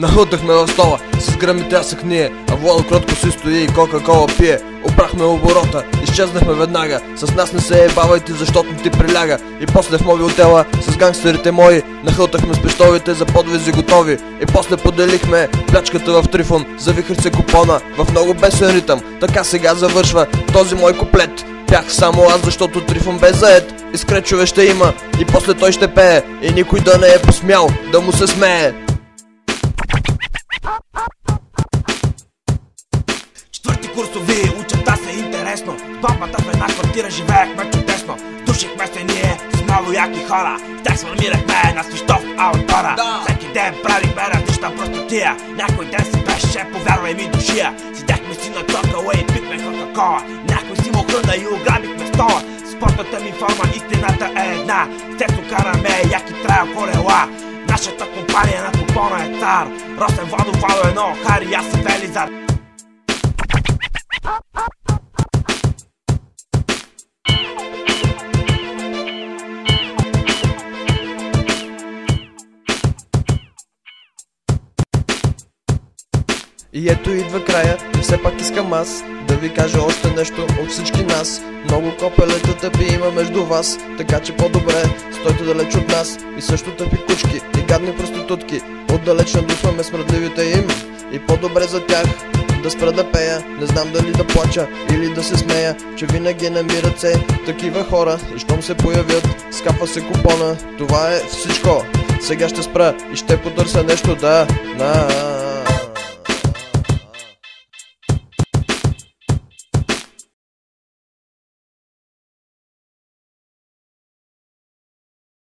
Нахутахме в стола, с гръми трясах ние, а Владо кротко си стои и кока-кола пие. Опрахме оборота, изчезнахме веднага, с нас не се ебавайте, защото ти приляга. И после в мобилтела, с гангстерите мои, нахълтахме с пистолите за подвизи готови. И после поделихме плячката в Трифон, завихах се купона в много бесен ритъм. Така сега завършва този мой куплет. Пях само аз, защото Трифон бе заед. И скречове ще има, и после той ще пее, и никой да не е посмял да му се смее. Четвърти курсови, учата се интересно. С бомбата в една квартира живеехме чудесно. Душихме се ние с много яки хора. В тях сформирахме на Свищов аутора. Всеки ден правихме различна простотия. Някой ден си беше, повярвай ми, душия. Седяхме си на токала и пихме кока-кола. Някой си му хръна и ограбихме стола. Спортната ми форма, истината е една. С теб караме яки трайл колела. Нашата компания на купона е цар. Росен, Владо, Владо едно, Хари, аз и Велизар. И ето идва края, и все пак искам аз да ви кажа още нещо от всички нас. Много копелета тъпи има между вас, така че по-добре стойте далеч от нас. И също тъпи кучки и гадни проститутки, отдалеч надушваме смръдливите им. И по-добре за тях да спра да пея, не знам дали да плача или да се смея, че винаги намират се такива хора. И щом се появят, скапва се купона. Това е всичко. Сега ще спра и ще потърся нещо да